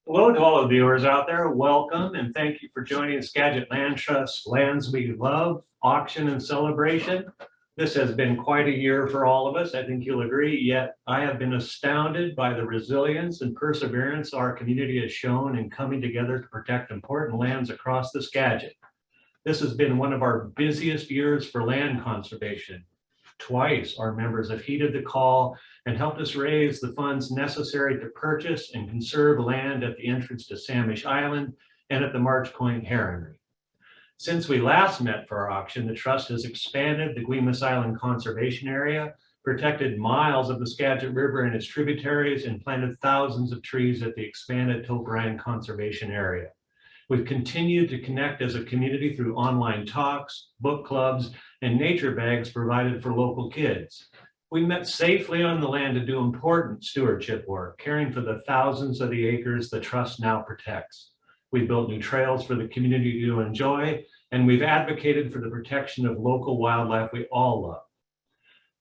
Hello to all the viewers out there. Welcome and thank you for joining Skagit Land Trust Lands We Love auction and celebration. This has been quite a year for all of us. I think you'll agree. Yet I have been astounded by the resilience and perseverance our community has shown in coming together to protect important lands across the Skagit. This has been one of our busiest years for land conservation. Twice, our members have heeded the call and helped us raise the funds necessary to purchase and conserve land at the entrance to Samish Island and at the March Point Heronry. Since we last met for our auction, the Trust has expanded the Guimas Island Conservation Area, protected miles of the Skagit River and its tributaries, and planted thousands of trees at the expanded Doran Conservation Area. We've continued to connect as a community through online talks, book clubs, and nature bags provided for local kids. We met safely on the land to do important stewardship work, caring for the thousands of the acres the Trust now protects. We built new trails for the community to enjoy, and we've advocated for the protection of local wildlife we all love.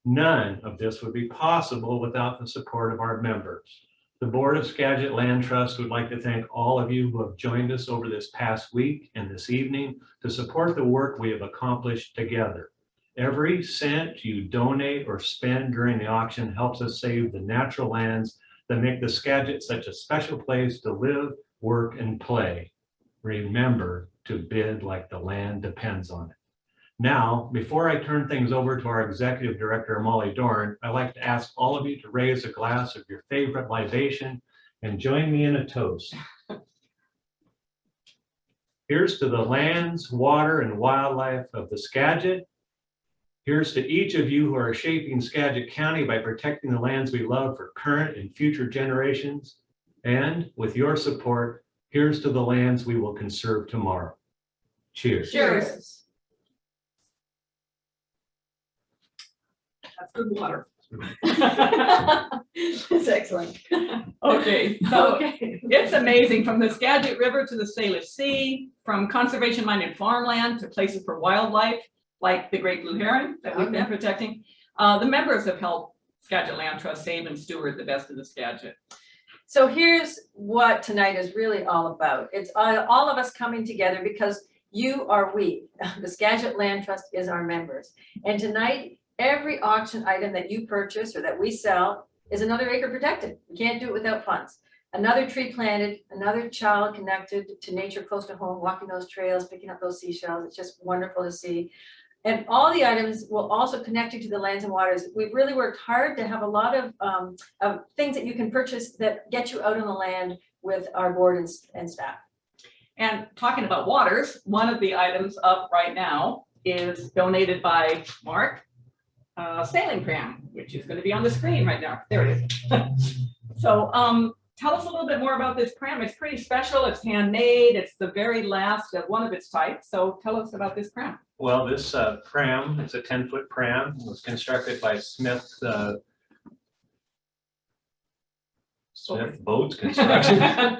None of this would be possible without the support of our members. The Board of Skagit Land Trust would like to thank all of you who have joined us over this past week and this evening to support the work we have accomplished together. Every cent you donate or spend during the auction helps us save the natural lands that make the Skagit such a special place to live, work, and play. Remember to bid like the land depends on it. Now, before I turn things over to our Executive Director, Molly Doran, I'd like to ask all of you to raise a glass of your favorite libation and join me in a toast. Here's to the lands, water, and wildlife of the Skagit. Here's to each of you who are shaping Skagit County by protecting the lands we love for current and future generations. And with your support, here's to the lands we will conserve tomorrow. Cheers. Cheers. That's good water. It's excellent. Okay, so it's amazing, from the Skagit River to the Salish Sea, from conservation-minded farmland to places for wildlife, like the great blue heron that we've been protecting. The members have helped Skagit Land Trust save and steward the best of the Skagit. So here's what tonight is really all about. It's all of us coming together because you are we. The Skagit Land Trust is our members. And tonight, every auction item that you purchase or that we sell is another acre protected. We can't do it without funds. Another tree planted, another child connected to nature close to home, walking those trails, picking up those seashells. It's just wonderful to see. And all the items will also connect you to the lands and waters. We've really worked hard to have a lot of things that you can purchase that get you out on the land with our board and staff. And talking about waters, one of the items up right now is donated by Mark. Sailing pram, which is going to be on the screen right now. There it is. So tell us a little bit more about this pram. It's pretty special. It's handmade. It's the very last of one of its type. So tell us about this pram. Well, this pram, it's a 10-foot pram. It was constructed by Smith Boats Construction.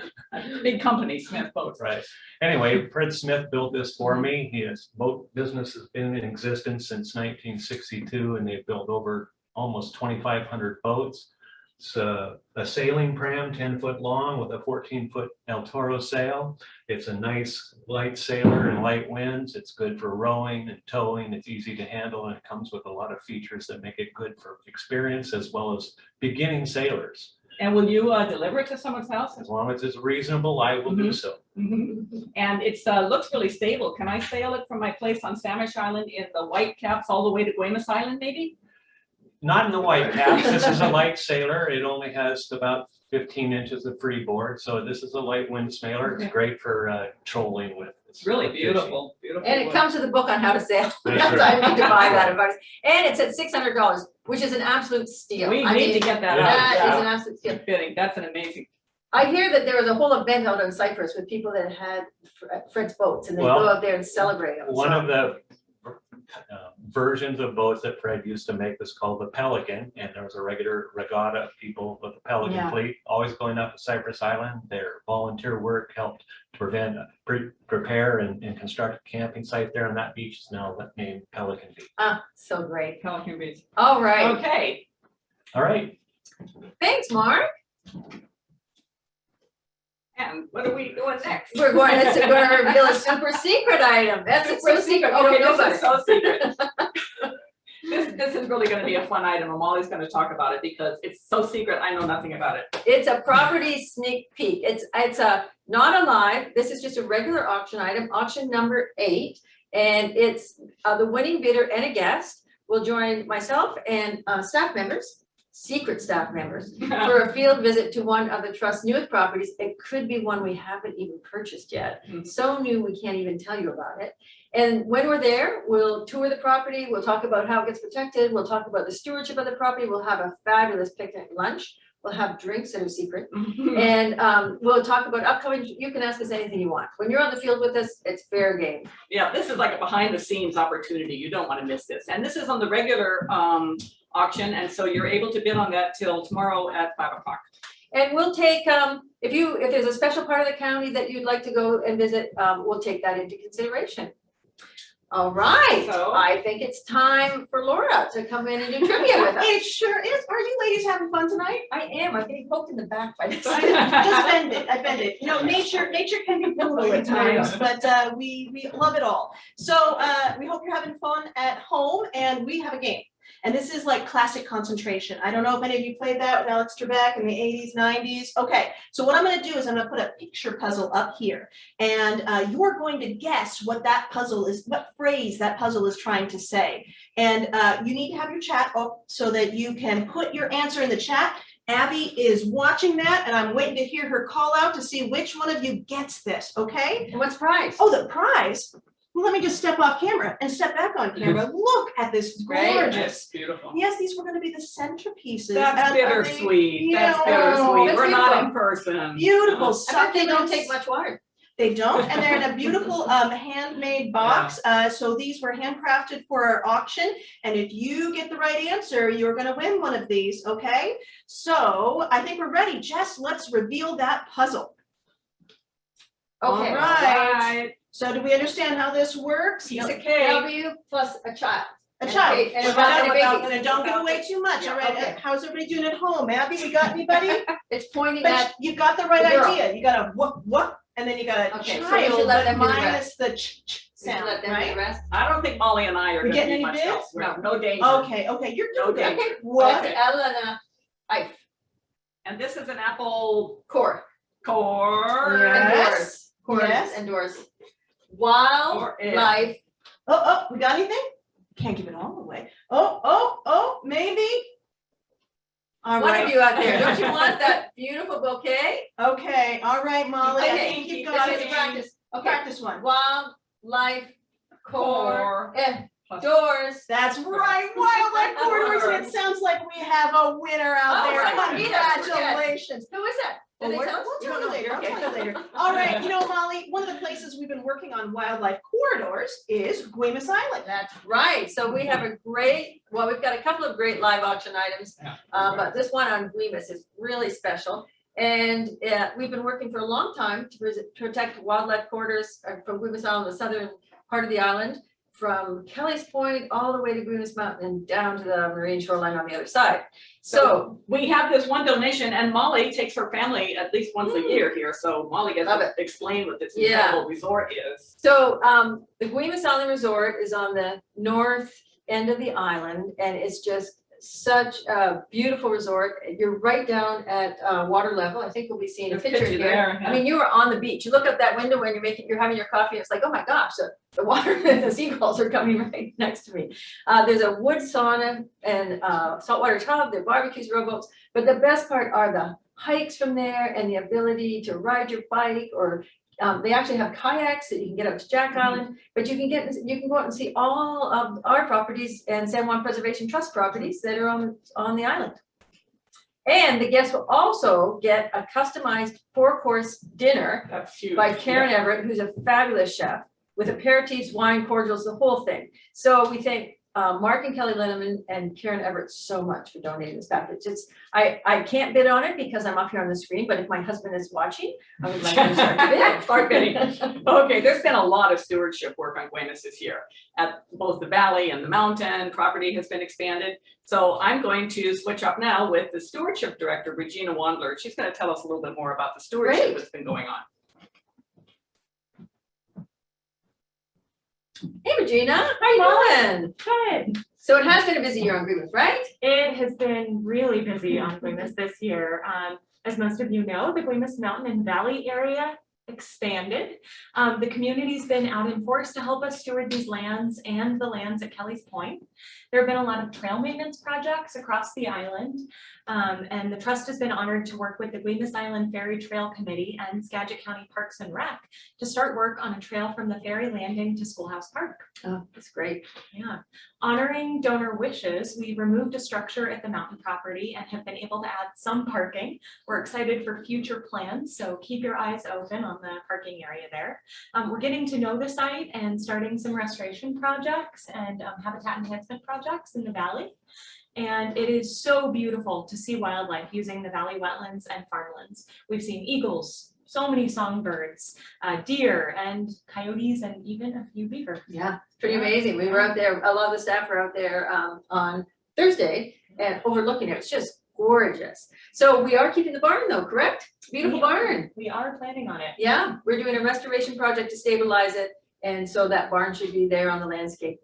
Big company, Smith Boats. Right. Anyway, Fred Smith built this for me. His boat business has been in existence since 1962, and they've built over almost 2,500 boats. It's a sailing pram, 10-foot long with a 14-foot El Toro sail. It's a nice light sailor in light winds. It's good for rowing and towing. It's easy to handle, and it comes with a lot of features that make it good for experience as well as beginning sailors. And will you deliver it to someone's house? As long as it's reasonable, I will do so. And it looks really stable. Can I sail it from my place on Samish Island in the White Caps all the way to Guimas Island, maybe? Not in the White Caps. This is a light sailor. It only has about 15 inches of freeboard. So this is a light wind sailor. It's great for trolling with. It's really beautiful. Beautiful. And it comes with a book on how to sail. That's So right. I need to buy that. And it's at $600, which is an absolute steal. We need to get that That out. is an absolute steal. Fitting. That's an amazing. I hear that there was a whole event out on Cyprus with people that had Fred's boats, and they go out there and celebrate them. One of the versions of boats that Fred used to make was called the Pelican, and there was a regular regatta of people with the Pelican fleet always going up to Cypress Island. Their volunteer work helped to prepare and construct a camping site there, and that beach is now named Pelican Beach. Ah, so great. Pelican Beach. All right. Okay. All right. Thanks, Mark. And what are we doing next? We're going to reveal a super secret item. That's so secret. You Okay, don't know this about is it. so secret. This is really gonna be a fun item, and Molly's gonna talk about it because it's so secret, I know nothing about it. It's a property sneak peek. It's not a live. This is just a regular auction item, auction number 8. And it's the winning bidder and a guest will join myself and staff members, secret staff members, for a field visit to one of the Trust's newest properties. It could be one we haven't even purchased yet. So new, we can't even tell you about it. And when we're there, we'll tour the property. We'll talk about how it gets protected. We'll talk about the stewardship of the property. We'll have a fabulous picnic lunch. We'll have drinks that are secret. And we'll talk about upcoming, you can ask us anything you want. When you're on the field with us, it's fair game. Yeah, this is like a behind the scenes opportunity. You don't want to miss this. And this is on the regular auction. And so you're able to bid on that till tomorrow at 5 o'clock. And we'll take, if there's a special part of the county that you'd like to go and visit, we'll take that into consideration. All right, So- I think it's time for Laura to come in and do trivia with us. It sure is. Are you ladies having fun tonight? I am, I'm getting poked in the back by this. Just bend it, I bend it. You know, nature can be brutal at times, but we love it all. So we hope you're having fun at home, and we have a game. And this is like classic concentration. I don't know if any of you played that with Alex Trebek in the 80s, 90s. Okay, so what I'm gonna do is I'm gonna put a picture puzzle up here, and you're going to guess what that puzzle is, what phrase that puzzle is trying to say. And you need to have your chat up so that you can put your answer in the chat. Abby is watching that, and I'm waiting to hear her call out to see which one of you gets this, okay? And what's the prize? Oh, the prize? Well, let me just step off camera and step back on camera. Look at this Great. gorgeous. That's beautiful. Yes, these were gonna be the centerpieces. That's of the- bittersweet. That's Yeah. bittersweet. That's We're not beautiful. in person. Beautiful. I bet they don't succulents. take much water. They don't, and they're in a beautiful handmade box. So these were handcrafted for our auction. And if you get the right answer, you're gonna win one of these, okay? So I think we're ready. Jess, let's reveal that puzzle. Okay. All right. So do we understand how this works? Piece of cake. W plus a child. A And child. a- and a Without- baby. without- don't give away too much, Yeah, all right? okay. How's everybody doing at home? Abby, we got anybody? It's pointing But at, you got the right the girl. idea. You got a what, and then you got a Okay, so we should child, let but them do the minus the ch we should sound, let them do the right? rest. I don't think Molly and I are We gonna getting be any much bids? help. No danger. Okay, you're No doing good. danger. What? Okay. Elena, And this is an apple core. core. Yes. Cores Yes. and doors. Or Wildlife. Oh, we got anything? Can't give it all away. Oh, maybe. All One of right. you out there, don't you want that beautiful bouquet? Okay, all right, Molly, I Okay, think you got this is it. practice. Okay, Practice one. wildlife, core, Plus- doors. That's right, wildlife corridors, and it sounds like we have a winner out Oh, there. right, Rita, Congratulations. Who is that? Did they tell us? We'll tell you later, I'll Okay. tell you later. All right, you know, Molly, one of the places we've been working on wildlife corridors is Guaymas Island. That's right. So we have a great, well, we've got a couple of great live auction items. Yeah. But this one on Guaymas is really special. And we've been working for a long time to protect wildlife corridors from Guaymas Island, the southern part of the island, from Kelly's Point all the way to Guaymas Mountain and down to the marine shoreline on the other side. So We have this one donation, and Molly takes her family at least once a year here, so Molly gets Love to explain what this Yeah. incredible resort is. So the Guaymas Island Resort is on the north end of the island, and it's just such a beautiful resort. You're right down at water level. I think we'll be seeing a There's picture picture here. there, I mean, you are on the beach. You look up that window when you're having your coffee. It's like, oh my gosh, the water, the seagulls are coming right next to me. There's a wood sauna and saltwater tub. There are barbecues, rowboats. But the best part are the hikes from there and the ability to ride your bike, or they actually have kayaks that you can get up to Jack Island. But you can go out and see all of our properties and San Juan Preservation Trust properties that are on the island. And the guests will also get a customized 4-course dinner That's huge. by Karen Everett, who's a fabulous chef, with aperitifs, wine, cordials, the whole thing. So we think Mark and Kelly Linneman and Karen Everett so much for donating this package. I can't bid on it because I'm up here on the screen, but if my husband is watching, I would like to start to bid. Start bidding. Okay, there's been a lot of stewardship work on Guaymas this year. At both the valley and the mountain, property has been expanded. So I'm going to switch up now with the stewardship director, Regina Wandler. She's going to tell us a little bit more about the stewardship Great. that's been going on. Hey Regina, how you doing? Good. So it has been a busy year on Greenwich, right? It has been really busy on Guaymas this year. As most of you know, the Guaymas Mountain and Valley area expanded. The community's been out in force to help us steward these lands and the lands at Kelly's Point. There have been a lot of trail maintenance projects across the island. And the trust has been honored to work with the Guaymas Island Ferry Trail Committee and Skagit County Parks and Rec to start work on a trail from the ferry landing to Schoolhouse Park. Oh, that's great. Yeah, honoring donor wishes, we removed a structure at the mountain property and have been able to add some parking. We're excited for future plans, so keep your eyes open on the parking area there. We're getting to know the site and starting some restoration projects and habitat enhancement projects in the valley. And it is so beautiful to see wildlife using the valley wetlands and farmlands. We've seen eagles, so many songbirds, deer and coyotes, and even a few beaver. Yeah, pretty amazing. We were out there, a lot of the staff were out there on Thursday and overlooking it. It's just gorgeous. So we are keeping the barn though, correct? Beautiful barn. We are planning on it. Yeah, we're doing a restoration project to stabilize it. And so that barn should be there on the landscape.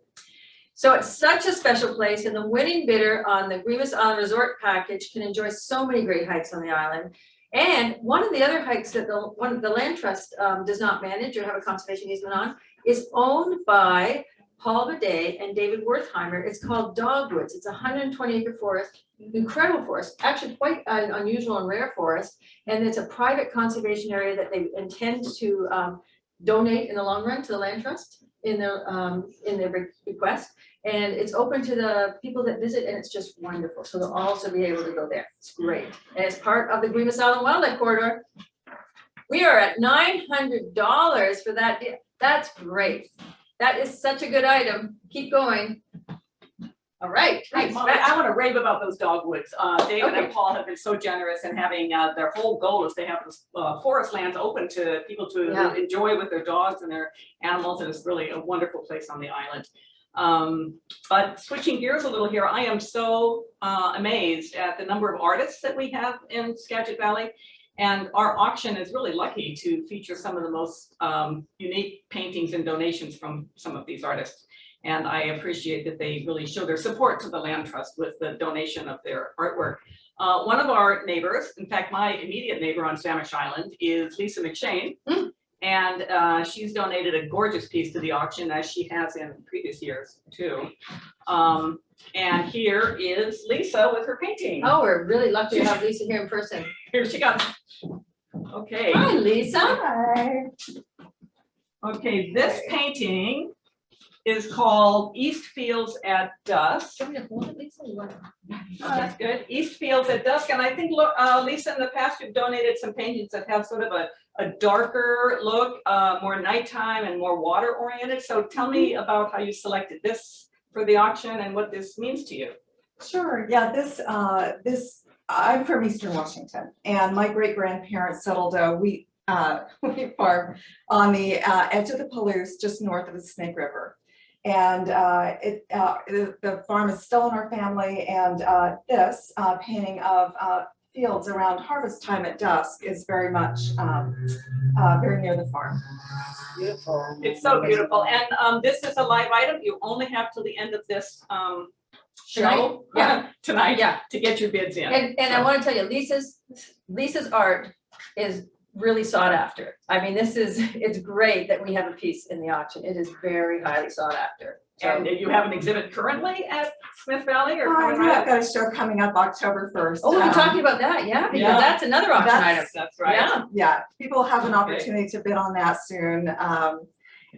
So it's such a special place, and the winning bidder on the Guaymas Island Resort package can enjoy so many great hikes on the island. And one of the other hikes that the Land Trust does not manage or have a conservation easement on is owned by Paul Bidet and David Wertheimer. It's called Dogwoods. It's a 120-acre forest, incredible forest, actually quite an unusual and rare forest. And it's a private conservation area that they intend to donate in the long run to the Land Trust in their request. And it's open to the people that visit, and it's just wonderful. So they'll also be able to go there. It's great. And it's part of the Guaymas Island Wildlife Corridor. We are at $900 for that deal. That's great. That is such a good item. Keep going. All right. Thanks. I want to rave about those dogwoods. David Okay. and Paul have been so generous in having their whole goal is to have this forest lands open to people to Yeah. enjoy with their dogs and their animals, and it's really a wonderful place on the island. But switching gears a little here, I am so amazed at the number of artists that we have in Skagit Valley. And our auction is really lucky to feature some of the most unique paintings and donations from some of these artists. And I appreciate that they really show their support to the Land Trust with the donation of their artwork. One of our neighbors, in fact, my immediate neighbor on Samish Island is Lisa McShane. And she's donated a gorgeous piece to the auction, as she has in previous years too. And here is Lisa with her painting. Oh, we're really lucky to have Lisa here in person. Here she comes. Okay. Hi, Lisa. Hi. Okay, this painting is called East Fields at Dusk. Do you want me to hold it, Lisa? You want to- Oh, that's good. East Fields at Dusk. And I think, Lisa, in the past, you've donated some paintings that have sort of a darker look, more nighttime and more water oriented. So tell me about how you selected this for the auction and what this means to you. Sure, yeah, I'm from Eastern Washington, and my great-grandparents settled a wheat farm on the edge of the Palouse, just north of the Snake River. And the farm is still in our family, and this painting of fields around harvest time at dusk is very much very near the farm. Beautiful. It's so beautiful. And this is a live item. You only have till the end of this show. Yeah. Tonight. Yeah. To get your bids in. And I want to tell you, Lisa's art is really sought after. I mean, it's great that we have a piece in the auction. It is very highly sought after. So, And you have an exhibit currently at Smith Valley or coming Yeah, right I've up? got a show coming up October 1st. oh, we'll be talking about that, yeah, because Yeah. that's another auction That's- item. That's right. Yeah, Yeah, people have an opportunity to bid on that soon,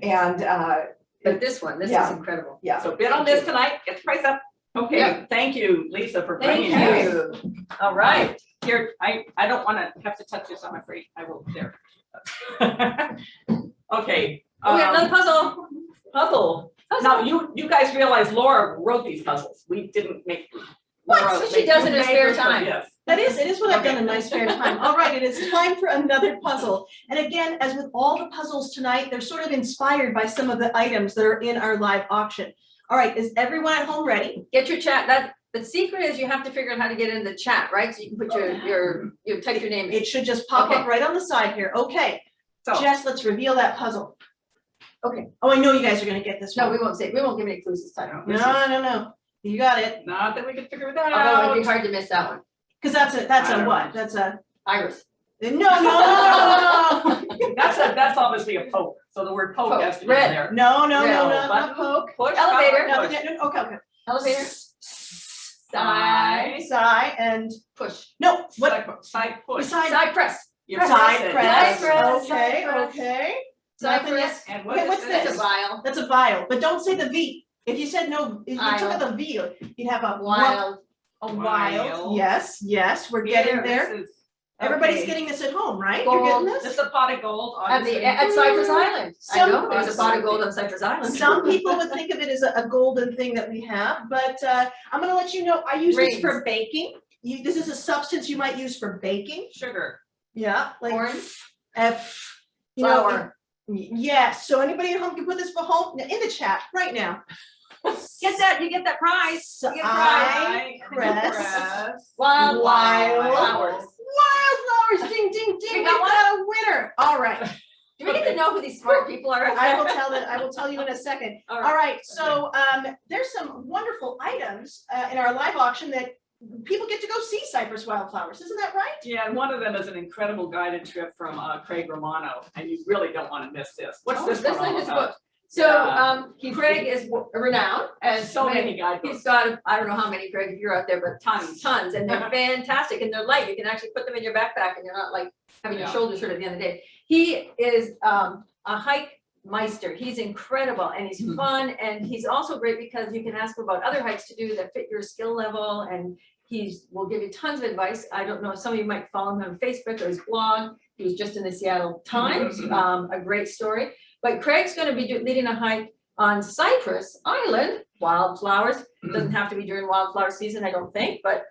but this one, this is Yeah. incredible. yeah. So bid on this tonight, get the price up. Okay, Yeah. thank you, Lisa, for Thank bringing this. you. All right. Here, I don't want to have to touch this, I'm afraid. I will, there. Okay. Oh, we have another puzzle. Puzzle. Now, you guys realize Laura wrote these puzzles. We didn't make. What? Laura So she made- does in her made spare them for time. gifts. It is what I've done in my Okay. spare time. All right, it is time for another puzzle. And again, as with all the puzzles tonight, they're sort of inspired by some of the items that are in our live auction. All right, is everyone at home ready? Get your chat, the secret is you have to figure out how to get into the chat, right? So you can put you type your name in. It should just pop up Okay. right on the side here. Okay, So, Jess, let's reveal that puzzle. Okay. Oh, I know you guys are gonna get this No, one. we won't give any clues this time. No. You got it. not that we can figure it Although out. it'd be hard to miss that one. Cause that's I a don't what? know. That's a, Iris. no. That's obviously a poke, so the word poke Poke. has to be Red. there. No, Button. not poke. Push. Elevator. No, Push. okay. Elevator, Side. Sigh and, push, no, what? Side push. Beside, side press, You side press it. press, Side press, okay, side press. okay. side Nothing yet? press. And Okay, what what's is That's this? a vial, That's a vial, but don't say the V. If you said no, if you took out the V, you'd have a wild. A Wild. wild, yes, we're getting there. This is- Everybody's okay. getting this at home, right? You're getting Gold. This this? is a pot of gold, At obviously. at Cypress Island. I Some- know, there's a pot of gold on Cypress Island. Some people would think of it as a golden thing that we have, but I'm gonna let you know, I use this for Rings. baking. This is a substance you might use for baking. Sugar. Yeah, like Corn, F. You know, flour. yes, so anybody at home can put this for home, in the chat, right now. You get that prize. So You get a prize. I press Wild Wild. flowers. wildflowers, ding, ding, ding, We we got one? got a winner. All right, Do we get to know who these smart people are? I will tell you in a second. All All right. right, so there's some wonderful items in our live auction that people get to go see Cypress wildflowers, isn't that right? Yeah, and one of them is an incredible guided trip from Craig Romano, and you really don't want to miss this. What's Oh, this this one all thing is about? booked. So, Yeah. Craig is renowned as So many He's guidebooks. got, I don't know how many, Craig, if you're out there, but Tons. and they're fantastic, and they're light, you can actually put them in your backpack, and you're not like having your Yeah. shoulders hurt at the end of the day. He is, a hike meister, he's incredible, and he's Mhm. fun, and he's also great because you can ask him about other hikes to do that fit your skill level, and will give you tons of advice. I don't know, some of you might follow him on Facebook or his blog, he was just in the Seattle Times, a great story. But Craig's gonna be leading a hike on Cypress Island, wildflowers, doesn't have to be during wildflower season, I don't think, but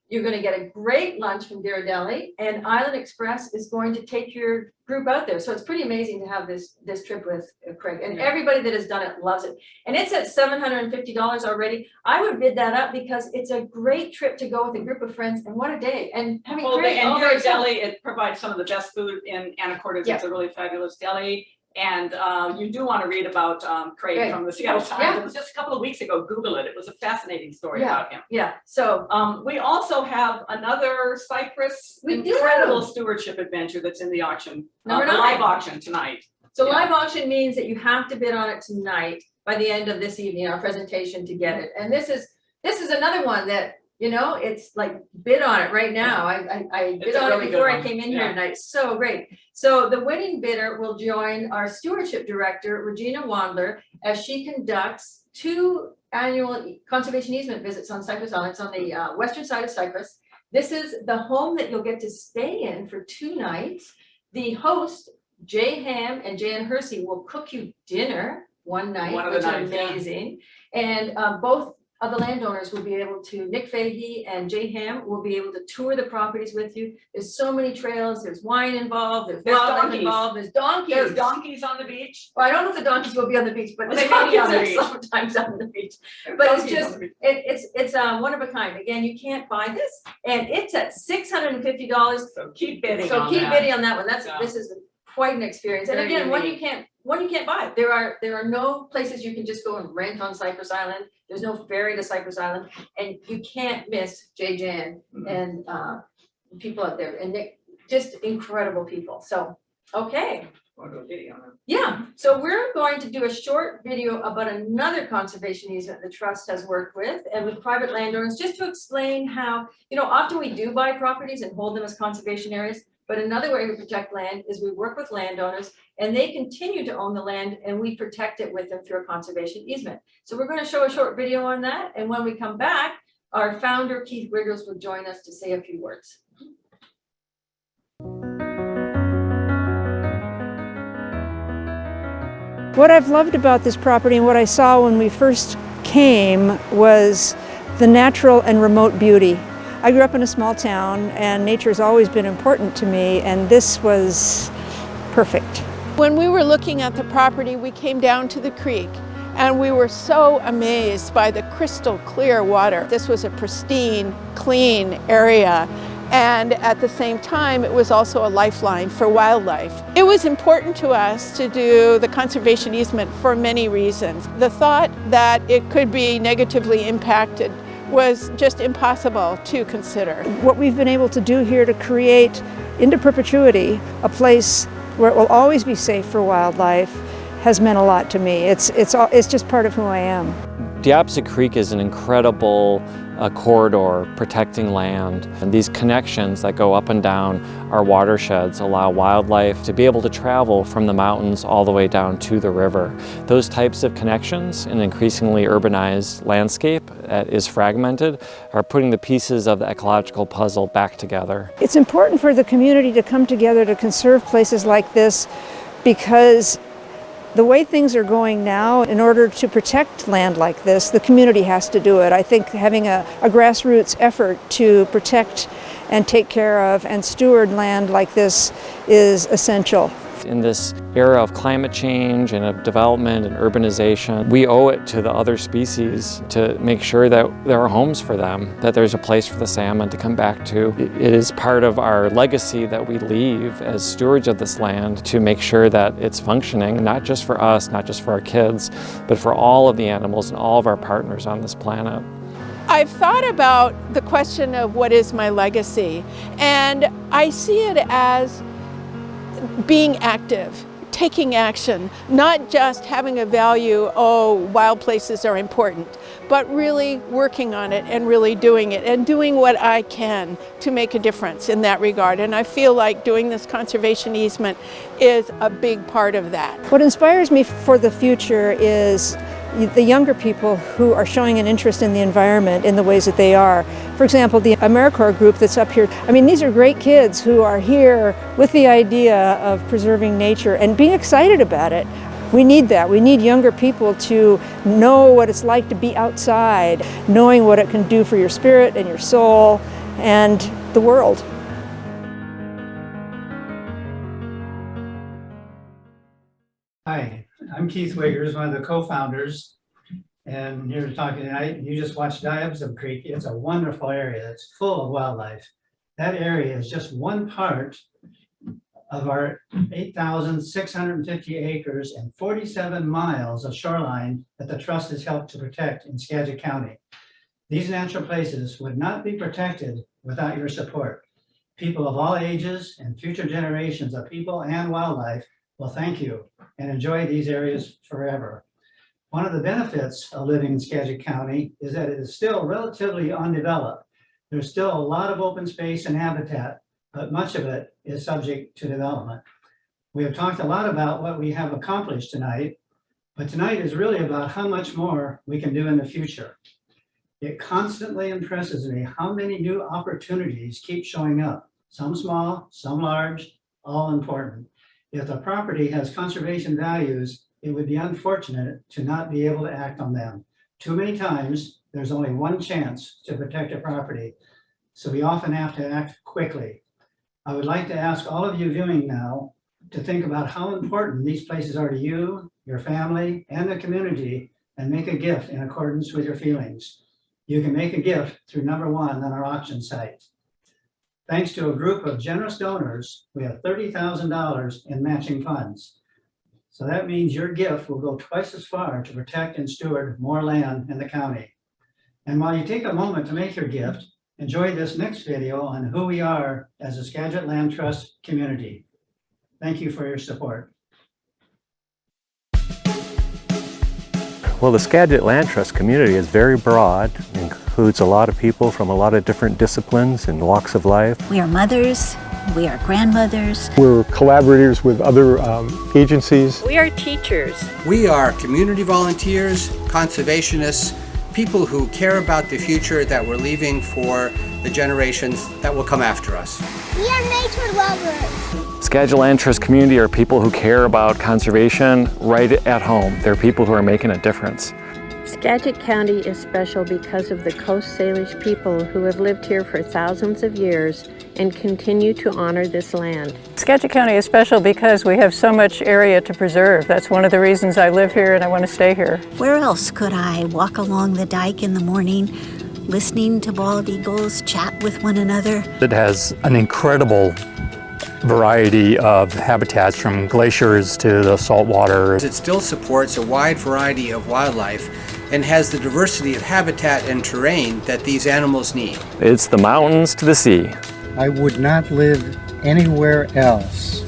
you're gonna get a great lunch from Ghirardelli, and Island Express is going to take your group out there, so it's pretty amazing to have this trip with Craig, and Yeah. everybody that has done it loves it. And it's at $750 already. I would bid that up because it's a great trip to go with a group of friends, and what a day, and having Well, Craig and all by your himself. deli, it provides some of the best food in Anacortes. Yeah. It's a really fabulous deli. And you do want to read about Craig Craig. from the Seattle Times. Yeah. It was just a couple of weeks ago. Google it. It was a fascinating story Yeah. about him. Yeah, so, We also have another Cypress We do. incredible stewardship adventure that's in the auction, Number the 9. live auction tonight. So Yeah. live auction means that you have to bid on it tonight by the end of this evening, our presentation to get it. And this is another one that, it's like bid on it right now. I bid It's a on really it good before I one. came in here Yeah. tonight. So great. So the winning bidder will join our stewardship director, Regina Wandler, as she conducts 2 annual conservation easement visits on Cypress Island. It's on the western side of Cypress. This is the home that you'll get to stay in for 2 nights. The host, Jay Ham and Jan Hersey, will cook you dinner one night, One of the which is nights, yeah. amazing. And both of the landowners will be able to, Nick Fahey and Jay Ham will be able to tour the properties with you. There's so many trails, there's wine involved, there's There's wildlife donkeys. involved, there's donkeys. There's donkeys on the beach. Well, I don't know if the donkeys will be on the beach, but Well, the they may be on the donkeys beach. are sometimes on the beach. There's But it's donkeys on just- the beach. It's one of a kind. Again, you can't buy this, and it's at $650. So keep bidding So on keep that. bidding on that one. Yeah. This is quite an experience. And Very again, one you unique. can't buy. There are no places you can just go and rent on Cypress Island. There's no ferry to Cypress Island, and you can't miss Jay Jan Mhm. and people out there, and Nick, just incredible people. So, okay. Want to do a video on it. Yeah, so we're going to do a short video about another conservation easement the trust has worked with and with private landowners, just to explain how, often we do buy properties and hold them as conservation areas, but another way to protect land is we work with landowners and they continue to own the land and we protect it with them through a conservation easement. So we're going to show a short video on that, and when we come back, our founder Keith Riggles will join us to say a few words. What I've loved about this property and what I saw when we first came was the natural and remote beauty. I grew up in a small town and nature has always been important to me, and this was perfect. When we were looking at the property, we came down to the creek and we were so amazed by the crystal clear water. This was a pristine, clean area. And at the same time, it was also a lifeline for wildlife. It was important to us to do the conservation easement for many reasons. The thought that it could be negatively impacted was just impossible to consider. What we've been able to do here to create into perpetuity a place where it will always be safe for wildlife has meant a lot to me. It's just part of who I am. Diabsa Creek is an incredible corridor protecting land, and these connections that go up and down our watersheds allow wildlife to be able to travel from the mountains all the way down to the river. Those types of connections in an increasingly urbanized landscape that is fragmented are putting the pieces of the ecological puzzle back together. It's important for the community to come together to conserve places like this, because the way things are going now, in order to protect land like this, the community has to do it. I think having a grassroots effort to protect and take care of and steward land like this is essential. In this era of climate change and of development and urbanization, we owe it to the other species to make sure that there are homes for them, that there's a place for the salmon to come back to. It is part of our legacy that we leave as stewards of this land to make sure that it's functioning, not just for us, not just for our kids, but for all of the animals and all of our partners on this planet. I've thought about the question of what is my legacy, and I see it as being active, taking action, not just having a value, oh, wild places are important, but really working on it and really doing it and doing what I can to make a difference in that regard. And I feel like doing this conservation easement is a big part of that. What inspires me for the future is the younger people who are showing an interest in the environment in the ways that they are. For example, the AmeriCorps group that's up here, I mean, these are great kids who are here with the idea of preserving nature and being excited about it. We need that. We need younger people to know what it's like to be outside, knowing what it can do for your spirit and your soul and the world. Hi, I'm Keith Wiggers, one of the co-founders, and here to talk tonight. You just watched Diabsa Creek. It's a wonderful area. It's full of wildlife. That area is just one part of our 8,650 acres and 47 miles of shoreline that the Trust has helped to protect in Skagit County. These natural places would not be protected without your support. People of all ages and future generations of people and wildlife will thank you and enjoy these areas forever. One of the benefits of living in Skagit County is that it is still relatively undeveloped. There's still a lot of open space and habitat, but much of it is subject to development. We have talked a lot about what we have accomplished tonight, but tonight is really about how much more we can do in the future. It constantly impresses me how many new opportunities keep showing up, some small, some large, all important. If the property has conservation values, it would be unfortunate to not be able to act on them. Too many times, there's only one chance to protect a property, so we often have to act quickly. I would like to ask all of you viewing now to think about how important these places are to you, your family, and the community, and make a gift in accordance with your feelings. You can make a gift through number 1 on our auction site. Thanks to a group of generous donors, we have $30,000 in matching funds. So that means your gift will go twice as far to protect and steward more land in the county. And while you take a moment to make your gift, enjoy this next video on who we are as a Skagit Land Trust community. Thank you for your support. Well, the Skagit Land Trust community is very broad, includes a lot of people from a lot of different disciplines and walks of life. We are mothers, we are grandmothers. We're collaborators with other agencies. We are teachers. We are community volunteers, conservationists, people who care about the future that we're leaving for the generations that will come after us. We are nature lovers. Skagit Land Trust community are people who care about conservation right at home. They're people who are making a difference. Skagit County is special because of the Coast Salish people who have lived here for thousands of years and continue to honor this land. Skagit County is special because we have so much area to preserve. That's one of the reasons I live here and I want to stay here. Where else could I walk along the dike in the morning, listening to bald eagles chat with one another? It has an incredible variety of habitats, from glaciers to the saltwater. It still supports a wide variety of wildlife and has the diversity of habitat and terrain that these animals need. It's the mountains to the sea. I would not live anywhere else.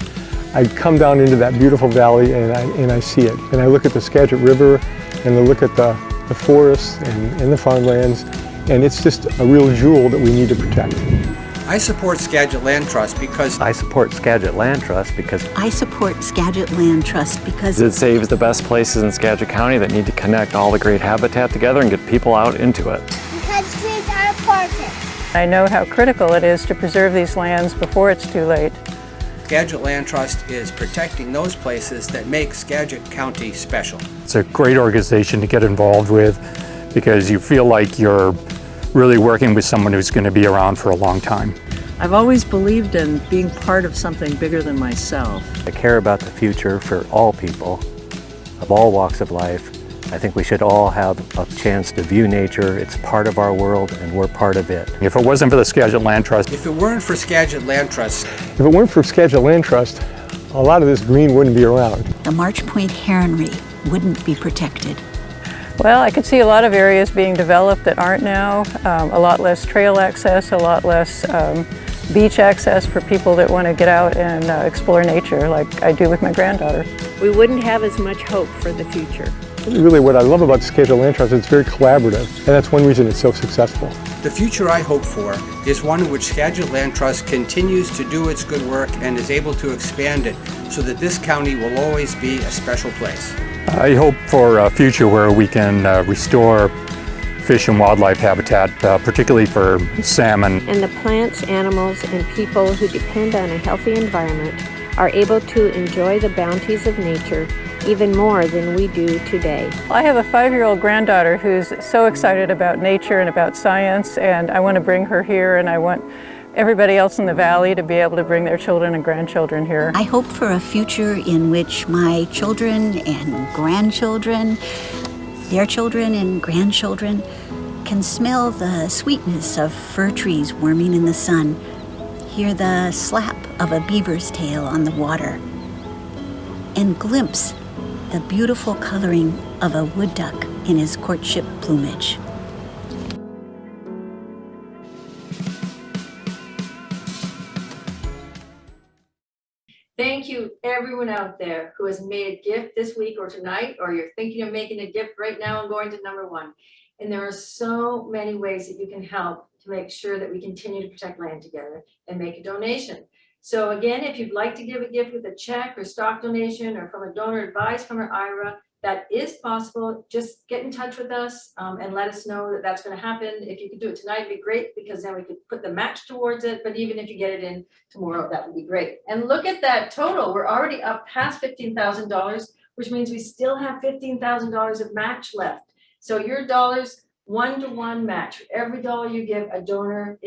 I come down into that beautiful valley and I see it. And I look at the Skagit River and I look at the forests and the farmlands, and it's just a real jewel that we need to protect. I support Skagit Land Trust because I support Skagit Land Trust because I support Skagit Land Trust because It saves the best places in Skagit County that need to connect all the great habitat together and get people out into it. Because trees are important. I know how critical it is to preserve these lands before it's too late. Skagit Land Trust is protecting those places that make Skagit County special. It's a great organization to get involved with because you feel like you're really working with someone who's going to be around for a long time. I've always believed in being part of something bigger than myself. I care about the future for all people of all walks of life. I think we should all have a chance to view nature. It's part of our world and we're part of it. If it wasn't for the Skagit Land Trust, If it weren't for Skagit Land Trust, If it weren't for Skagit Land Trust, a lot of this green wouldn't be around. the March Point heronry wouldn't be protected. Well, I could see a lot of areas being developed that aren't now, a lot less trail access, a lot less beach access for people that want to get out and explore nature like I do with my granddaughter. We wouldn't have as much hope for the future. Really what I love about the Skagit Land Trust is it's very collaborative, and that's one reason it's so successful. the future I hope for is one in which Skagit Land Trust continues to do its good work and is able to expand it so that this county will always be a special place. I hope for a future where we can restore fish and wildlife habitat, particularly for salmon. And the plants, animals, and people who depend on a healthy environment are able to enjoy the bounties of nature even more than we do today. I have a 5-year-old granddaughter who's so excited about nature and about science, and I want to bring her here, and I want everybody else in the valley to be able to bring their children and grandchildren here. I hope for a future in which my children and grandchildren, their children and grandchildren, can smell the sweetness of fir trees warming in the sun, hear the slap of a beaver's tail on the water, and glimpse the beautiful coloring of a wood duck in his courtship plumage. Thank you, everyone out there who has made a gift this week or tonight, or you're thinking of making a gift right now and going to number 1. And there are so many ways that you can help to make sure that we continue to protect land together and make a donation. So again, if you'd like to give a gift with a check or stock donation or from a donor advised from our IRA, that is possible. Just get in touch with us and let us know that that's going to happen. If you could do it tonight, it'd be great, because then we could put the match towards it. But even if you get it in tomorrow, that would be great. And look at that total. We're already up past $15,000, which means we still have $15,000 of match left. So your dollars, 1-to-1 match. For every dollar you give, a generous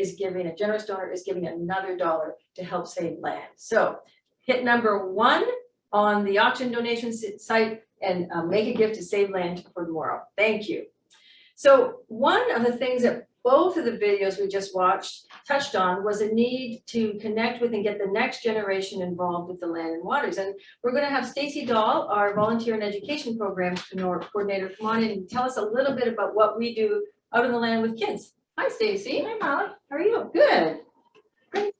donor is giving another dollar to help save land. So hit number 1 on the auction donation site and make a gift to save land for tomorrow. Thank you. So one of the things that both of the videos we just watched touched on was a need to connect with and get the next generation involved with the land and waters. And we're going to have Stacy Dahl, our volunteer and education program coordinator, come on in and tell us a little bit about what we do out on the land with kids. Hi, Stacy. Hi, Molly. How are you? Good. Great.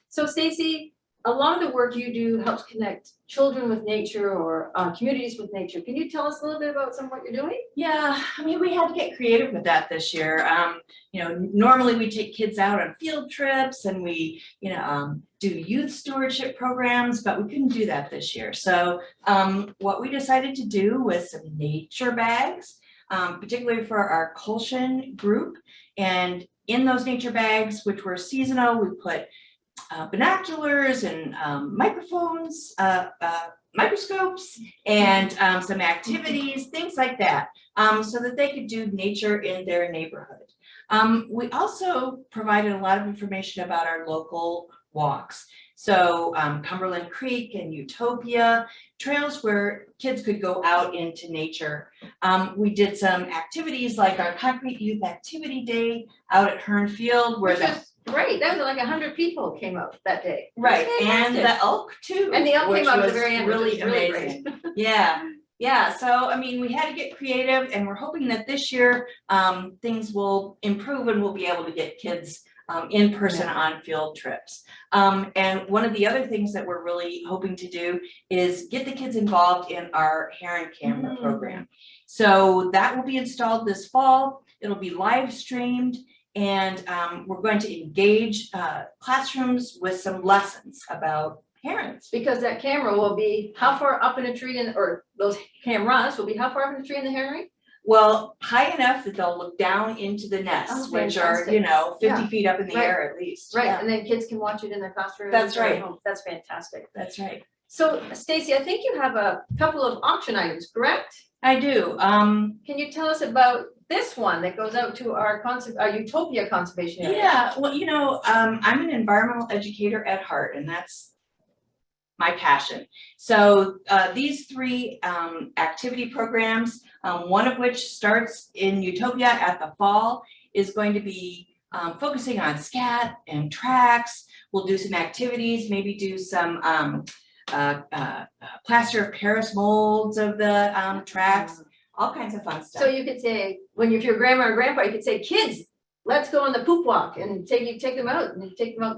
So Stacy, a lot of the work you do helps connect children with nature or communities with nature. Can you tell us a little bit about some of what you're doing? Yeah, I mean, we had to get creative with that this year. Normally we take kids out on field trips and we, do youth stewardship programs, but we couldn't do that this year. So what we decided to do was some nature bags, particularly for our Colshan group. And in those nature bags, which were seasonal, we put binoculars and microphones, microscopes, and some activities, things like that, so that they could do nature in their neighborhood. We also provided a lot of information about our local walks. So Cumberland Creek and Utopia, trails where kids could go out into nature. We did some activities like our Concrete Youth Activity Day out at Hearn Field, where Which was great. That was like 100 people came out that day. It was right, and the fantastic. elk too. And the elk which came out at the was very end, which really was really amazing. great. Yeah, so I mean, we had to get creative, and we're hoping that this year things will improve and we'll be able to get kids in person on field trips. And one of the other things that we're really hoping to do is get the kids involved in our Heron Camera program. So that will be installed this fall. It'll be live streamed, and we're going to engage classrooms with some lessons about herons. Because that camera will be how far up in a tree or those cameras will be how far up in a tree in the heronry? Well, high enough that they'll look down into the nests, which are, fantastic. 50 feet up in the Right. air at least. Right, Yeah. and then kids can watch it in their classroom. That's right. That's fantastic. That's right. So Stacy, I think you have a couple of auction items, correct? I do. Can you tell us about this one that goes out to our Utopia conservation area? Yeah, well, I'm an environmental educator at heart, and that's my passion. So these three activity programs, one of which starts in Utopia at the fall, is going to be focusing on scat and tracks. We'll do some activities, maybe do some plaster of Paris molds of the tracks, all kinds of fun stuff. So you could say, if you're grandma or grandpa, you could say, kids, let's go on the poop walk and take them out and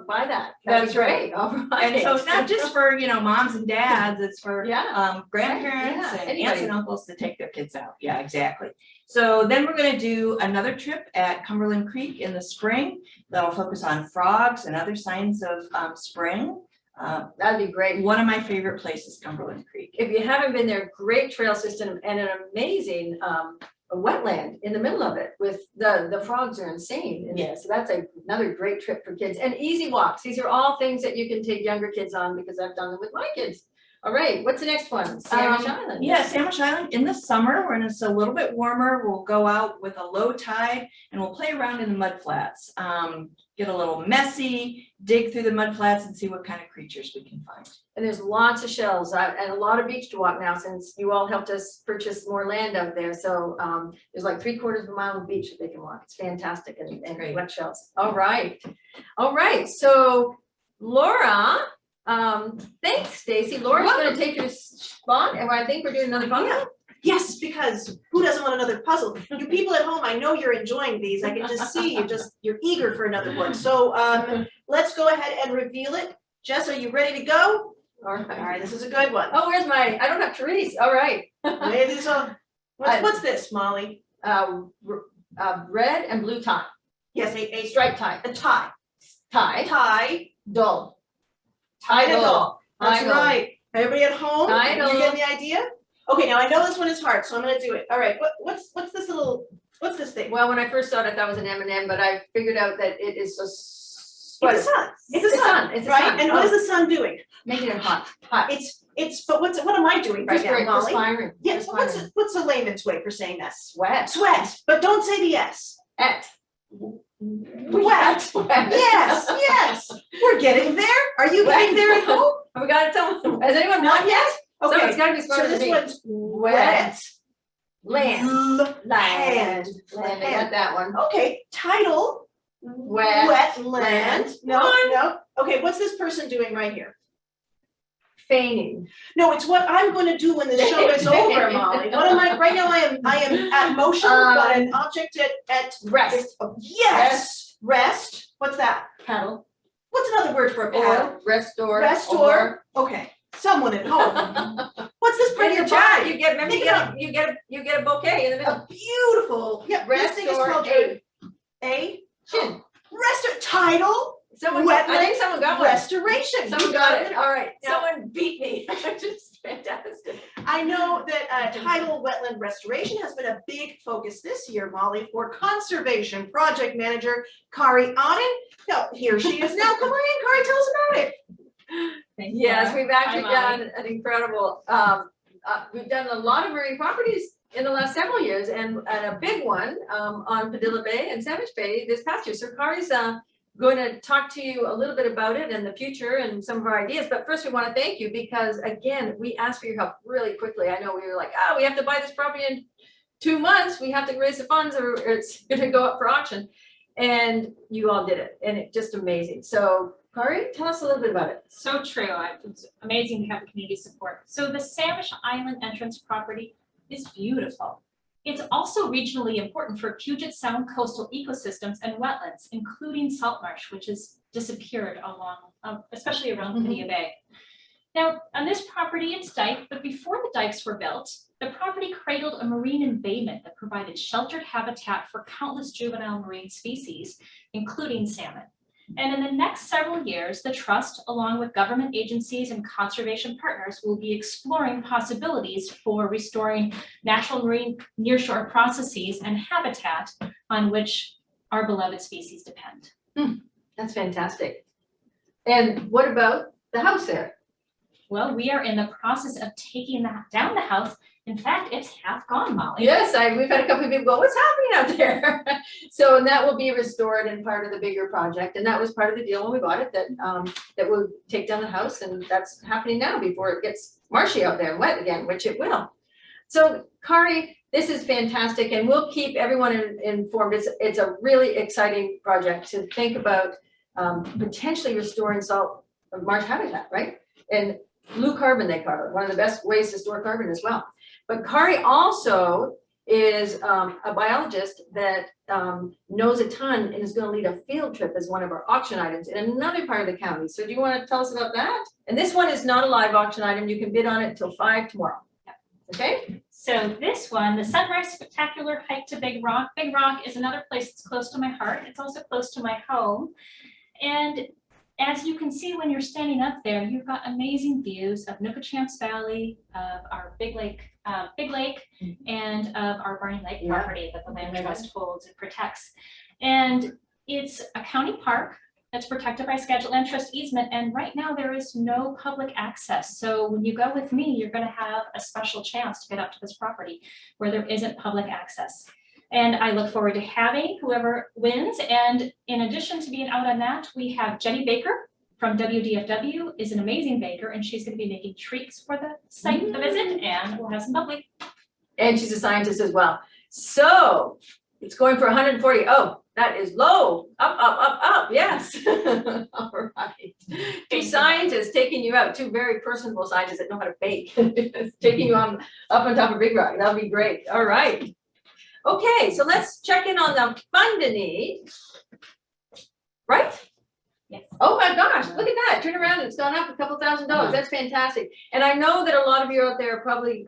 buy that. That'd That's be right. great. All right. And so it's not just for, moms and dads, it's for grandparents yeah, and anybody. aunts and uncles to take their kids out. Yeah, exactly. So then we're gonna do another trip at Cumberland Creek in the spring. That'll focus on frogs and other signs of spring. That'd be great. One of my favorite places, Cumberland Creek. If you haven't been there, great trail system and an amazing wetland in the middle of it with the frogs are insane in there. So that's another great trip for kids and easy walks. These are all things that you can take younger kids on because I've done them with my kids. All right, what's the next one? Sandwich Island. Yeah, Sandwich Island in the summer when it's a little bit warmer, we'll go out with a low tide and we'll play around in the mud flats. Get a little messy, dig through the mud flats and see what kind of creatures we can find. And there's lots of shells and a lot of beach to walk now since you all helped us purchase more land out there. So there's like 3/4 of a mile of beach that they can walk. It's fantastic and wet shells. All right. So Laura, thanks, Stacy. Laura's going to take your spot, and I think we're doing another puzzle. Yeah. Yes, because who doesn't want another puzzle? You people at home, I know you're enjoying these. I can just see you're eager for another one. So let's go ahead and reveal it. Jess, are you ready to go? All right, this is a good one. Oh, where's I don't have Therese. All right. What's this, Molly? Red and blue tie. Yes, a striped tie. A tie. Tie. Dull. Tie-dull. That's Tie-dull. right. Everybody at home, Tie-dull. you getting the idea? Okay, now I know this one is hard, so I'm gonna do it. All right, what's this thing? Well, when I first saw it, I thought it was an M&M, but I figured out that it is a It's a sun. It's a sun. It's a right? sun. And what is the sun doing? Making it hot. But what am I doing right now, Molly? Perspiring. Yes, what's a layman's way for saying that? Sweat. But don't say the S. Wet. Yes. We're getting there. Are you getting there at home? We gotta tell them. Has anyone Not won yet? Okay. Someone's gotta be smarter So than this me. one's Wet. Land. Land. I got that one. Okay, title. Wetland. No. Okay, what's this person doing right here? Feigning. No, it's what I'm going to do when the show is over, Molly. What am I? Right now, I am at motion, but an object at rest. Yes, rest. What's that? Paddle. What's another word for a paddle? Restore. Restore. Okay, someone at home. What's this part of your body? You get a bouquet in the middle. A beautiful. Yeah, this thing is called a chin. Title. I think someone got one. Restoration. Someone got it. All right. Someone beat me. Which is fantastic. I know that tidal wetland restoration has been a big focus this year, Molly, for Conservation Project Manager Kari Auden. No, here she is now. Come on in, Kari, tell us about it. Yes, we've actually Hi, Molly. done an incredible, we've done a lot of marine properties in the last several years, and a big one on Padilla Bay and Savage Bay this past year. So Kari's going to talk to you a little bit about it and the future and some of our ideas. But first, we want to thank you because, again, we asked for your help really quickly. I know we were like, we have to buy this property in 2 months. We have to raise the funds or it's going to go up for auction. And you all did it, and it's just amazing. So Kari, tell us a little bit about it. So true. It's amazing to have the community support. So the Samish Island entrance property is beautiful. It's also regionally important for Puget Sound coastal ecosystems and wetlands, including salt marsh, which has disappeared along, especially around Padilla Bay. Now, on this property, it's diked, but before the dikes were built, the property cradled a marine embayment that provided sheltered habitat for countless juvenile marine species, including salmon. And in the next several years, the Trust, along with government agencies and conservation partners, will be exploring possibilities for restoring natural marine nearshore processes and habitat on which our beloved species depend. That's fantastic. And what about the house there? Well, we are in the process of taking down the house. In fact, it's half gone, Molly. Yes, we've had a couple of people go, what's happening out there? So, and that will be restored and part of the bigger project. And that was part of the deal when we bought it, that that we'll take down the house, and that's happening now before it gets marshy out there and wet again, which it will. So Kari, this is fantastic, and we'll keep everyone informed. It's a really exciting project to think about potentially restoring salt marsh habitat, right? And blue carbon, they call it, one of the best ways to store carbon as well. But Kari also is a biologist that knows a ton and is going to lead a field trip as one of our auction items in another part of the county. So do you want to tell us about that? And this one is not a live auction item. You can bid on it until 5 tomorrow. Okay? So this one, the Sunrise Spectacular Hike to Big Rock. Big Rock is another place that's close to my heart. It's also close to my home. And as you can see when you're standing up there, you've got amazing views of Nookachance Valley, of our Big Lake, and of our Barney Lake property that the Land Trust holds and protects. And it's a county park that's protected by Skagit Land Trust easement. And right now there is no public access. So when you go with me, you're going to have a special chance to get up to this property where there isn't public access. And I look forward to having whoever wins. And in addition to being out on that, we have Jenny Baker from WDFW, is an amazing baker, and she's going to be making treats for the site, the visit, and we'll have some bubbly. And she's a scientist as well. So it's going for 140. Oh, that is low. Up, up, up, up. Yes. All right. Two scientists taking you out, two very personable scientists that know how to bake, taking you on up on top of Big Rock. That'll be great. All right. Okay, so let's check in on the funding. Right? Yes. Oh my gosh, look at that. Turn around, it's gone up a couple $1,000s. That's fantastic. And I know that a lot of you out there are probably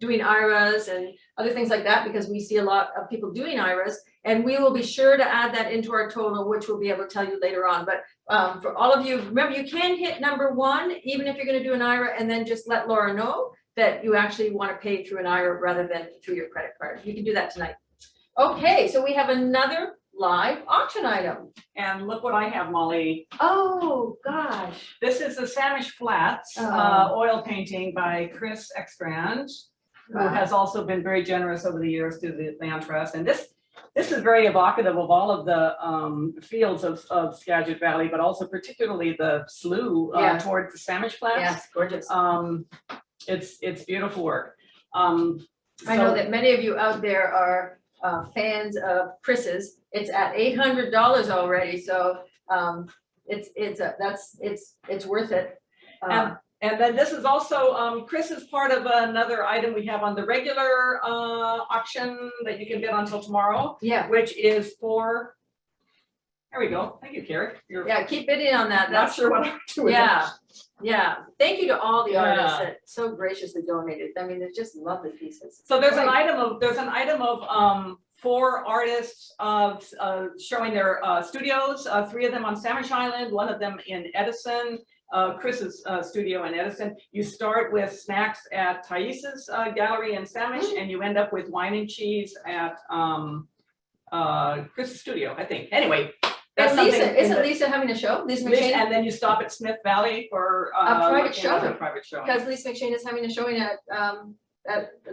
doing IRAs and other things like that, because we see a lot of people doing IRAs, and we will be sure to add that into our total, which we'll be able to tell you later on. But for all of you, remember, you can hit number 1, even if you're going to do an IRA, and then just let Laura know that you actually want to pay through an IRA rather than through your credit card. You can do that tonight. Okay, so we have another live auction item. And look what I have, Molly. Oh, gosh. This is the Samish Flats oil painting by Chris Ekstrand, who has also been very generous over the years to the Land Trust. And this is very evocative of all of the fields of Skagit Valley, but also particularly the slough towards the Samish Flats. Yes, gorgeous. It's beautiful work. I know that many of you out there are fans of Chris's. It's at $800 already, so it's worth it. And then this is also Chris is part of another item we have on the regular auction that you can bid on until tomorrow. Yeah, which is for. There we go. Thank you, Carrie. Yeah, keep bidding on that. Not sure what I'm doing. Yeah. Thank you to all the artists that so graciously donated. I mean, they're just lovely pieces. So there's an item of 4 artists showing their studios. 3 of them on Samish Island, 1 of them in Edison, Chris's studio in Edison. You start with snacks at Thais's gallery in Samish, and you end up with wine and cheese at Chris's studio, I think. Anyway. That's And Lisa, something in isn't the- Lisa having a show? Lisa Lisa- McShane? And then you stop at Smith Valley for A private looking at show. a private show. Because Lisa McShane is having a showing at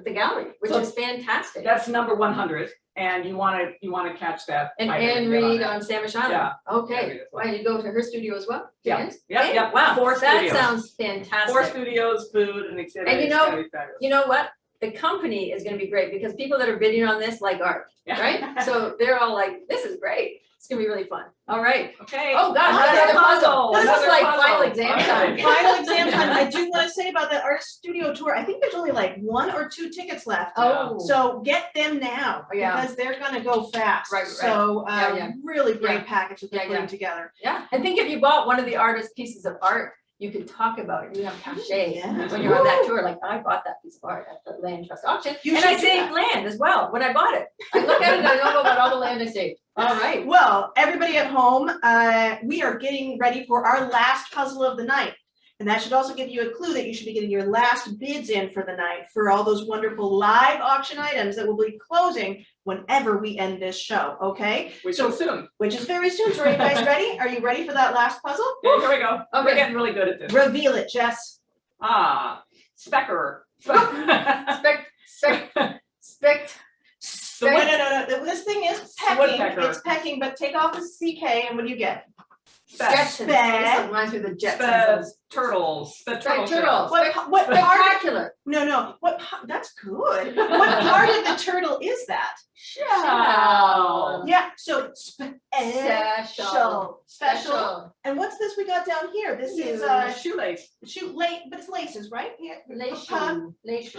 the gallery, which So is fantastic. That's number 100, and you want to catch that. And item Anne get Reed it. on Samish Island. Yeah. Okay, why you go to her studio as well? Yeah. Anne's? Yeah, Okay. yeah. Wow, 4 that studios. sounds fantastic. 4 studios, food, and exhibit. And you It's know- gonna be fabulous. You know what? The company is gonna be great because people that are bidding on this like art, Yeah. right? So they're all like, this is great. It's gonna be really fun. All right. Okay. Oh gosh, Another another puzzle. This is Another like puzzle. final exam time. Okay. Final exam time. I do want to say about the art studio tour, I think there's only like 1 or 2 tickets left. Oh. So get them now Yeah. because they're gonna go fast. Right, right. So Yeah. really great Yeah. package that they're Yeah, putting yeah. together. Yeah, I think if you bought one of the artist's pieces of art, you can talk about it. You have cachet Yeah. when you're on that tour. Like I bought that piece of art at the land trust auction, You and I should do saved land as well when I bought it. I look at it and I know about all the land I saved. All right. Well, everybody at home, we are getting ready for our last puzzle of the night. And that should also give you a clue that you should be getting your last bids in for the night for all those wonderful live auction items that will be closing whenever we end this show, okay? Which So- is soon. Which is very soon. So are you guys ready? Are you ready for that last puzzle? Okay, here we go. We're Okay. getting really good at this. Reveal it, Jess. Specker. No, no. This thing is pecking. Woodpecker. It's pecking, but take off the CK and what do you get? Jetsons. This reminds me of the Jetsons. Turtles. The turtle Turtles. What part? Spectacular. No. That's good. What part of the turtle is that? Shell. Yeah. So Special. special. And what's this we got down here? This is shoelace. shoelace, but it's laces, right? Yeah. Laces. Laces.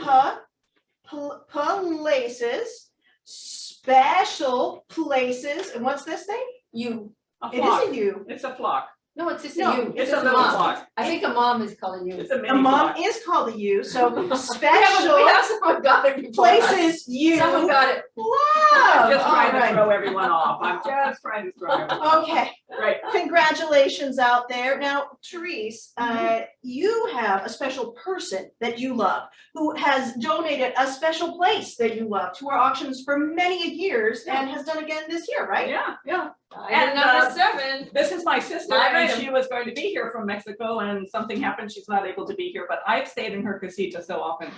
Special places. And what's this thing? You. A It flock. is a U. It's a flock. No, it's just No, a you. it's just a little mom. flock. I think a mom is calling you. It's a mini A mom flock. is called a U. So We special have someone got it before us. places U. Someone got it. Wow. I'm just trying to All right. throw everyone off. I'm just trying to throw everyone off. Okay. Right. Congratulations out there. Now, Therese, you have a special person that you love who has donated a special place that you love to our auctions for many years and has done again this year, right? Yeah. Item number 7. This is my sister, Live and item. she was going to be here from Mexico, and something happened. She's not able to be here, but I've stayed in her casita so often.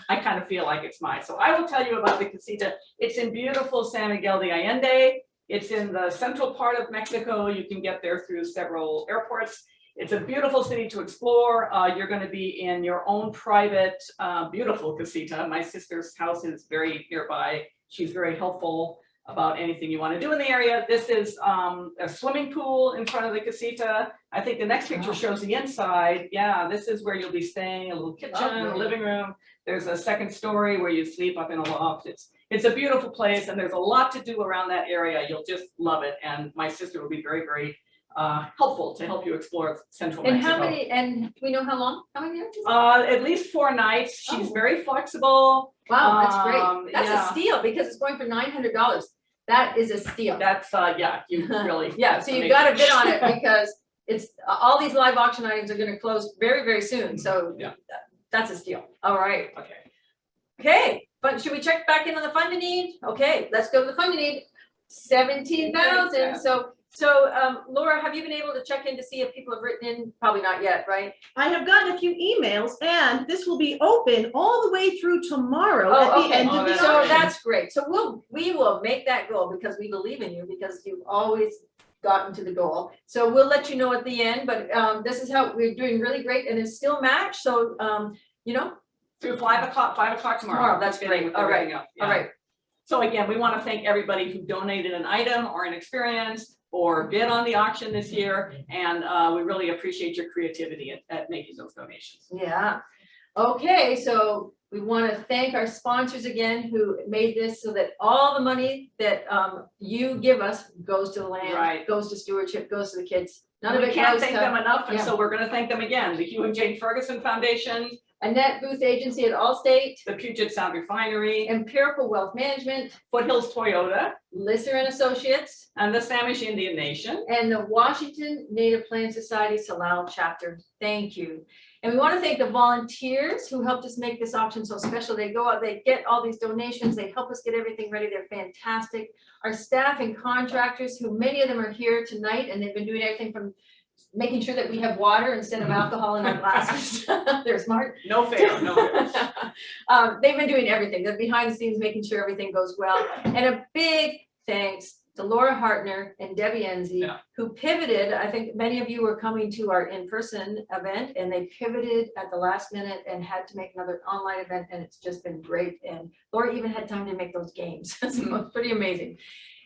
I kind of feel like it's mine. So I will tell you about the casita. It's in beautiful San Miguel de Allende. It's in the central part of Mexico. You can get there through several airports. It's a beautiful city to explore. You're going to be in your own private, beautiful casita. My sister's house is very nearby. She's very helpful about anything you want to do in the area. This is a swimming pool in front of the casita. I think the next picture shows the inside. Yeah, this is where you'll be staying, a little kitchen, a Lovely. living room. There's a second story where you sleep up in a loft. It's a beautiful place, and there's a lot to do around that area. You'll just love it. And my sister will be very, very helpful to help you explore central And Mexico. how many, and do we know how long? How many years? is it? At least 4 nights. She's Oh. very flexible. Wow, that's great. That's yeah. a steal because it's going for $900. That is a steal. That's yeah, you really Yeah, so you've amazing. got to bid on it because it's, all these live auction items are gonna close very, very soon, so Yeah. that's a steal. All right. Okay. Okay, but should we check back in on the fund to need? Okay, let's go to the fund to need. 17,000, so Laura, have you been able to check in to see if people have written in? Probably not yet, right? I have gotten a few emails and this will be open all the way through tomorrow at Oh, the okay, end of the so auction. that's great. So we will make that goal because we believe in you, because you've always gotten to the goal. So we'll let you know at the end, but this is how we're doing really great and it's still matched. So you know, Through 5 o'clock tomorrow. Tomorrow, that's Beginning great. with All right, everything else. all Yeah. right. So again, we want to thank everybody who donated an item or an experience or bid on the auction this year. And we really appreciate your creativity at making those donations. Yeah. Okay, so we want to thank our sponsors again who made this so that all the money that you give us goes to the land, Right. goes to stewardship, goes to the kids. None And of we it can't goes thank to- them enough, and yeah. so we're going to thank them again. The Hugh and Jane Ferguson Foundation, Annette Booth Agency at Allstate, the Puget Sound Refinery, Empirical Wealth Management, Foothills Toyota, Lisser and Associates, and the Samish Indian Nation. and the Washington Native Plant Society Salal chapter. Thank you. And we want to thank the volunteers who helped us make this auction so special. They go out, they get all these donations, they help us get everything ready. They're fantastic. Our staff and contractors, who many of them are here tonight, and they've been doing everything from making sure that we have water instead of alcohol in our glasses. They're smart. No fair, no fair. They've been doing everything. They're behind the scenes, making sure everything goes well. And a big thanks to Laura Hartner and Debbie Enzi, who pivoted. I think many of you were coming to our in-person event, and they pivoted at the last minute and had to make another online event, and it's just been great. And Laura even had time to make those games. So it's pretty amazing.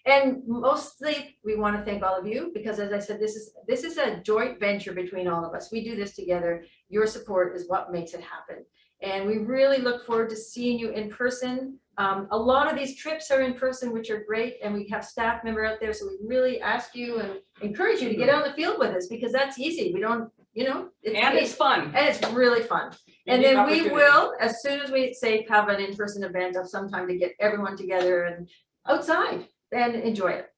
And mostly, we want to thank all of you, because as I said, this is a joint venture between all of us. We do this together. Your support is what makes it happen. And we really look forward to seeing you in person. A lot of these trips are in person, which are great, and we have staff member out there, so we really ask you and encourage you to get on the field with us, because that's easy. We don't, you know. It's fun. And it's really fun. And then we will, as soon as we say have an in-person event of some time, to get everyone together and outside and enjoy it.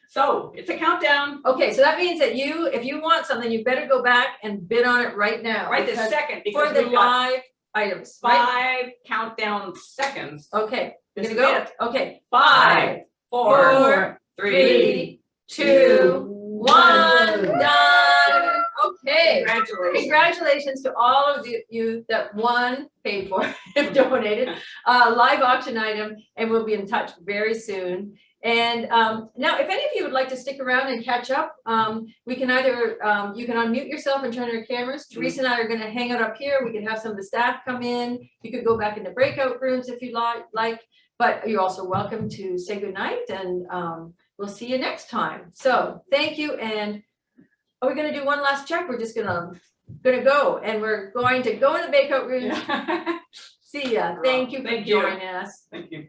So it's a countdown. Okay, so that means that if you want something, you better go back and bid on it right now. Right this second, For because the we've got live items. Right? 5 countdown seconds. Okay, you're This gonna go? is it. Okay. 5, 4, 3, 2, 1, done. Okay. Congratulations. Congratulations to all of you that won, paid for, and donated live auction item, and we'll be in touch very soon. And now, if any of you would like to stick around and catch up, we can either, you can unmute yourself and turn on your cameras. Teresa and I are going to hang out up here. We can have some of the staff come in. You could go back into breakout rooms if you'd like, but you're also welcome to say goodnight, and we'll see you next time. So thank you. And are we going to do one last check? We're just gonna go, and we're going to go in the breakout rooms. See ya. Thank you for joining us. Thank you.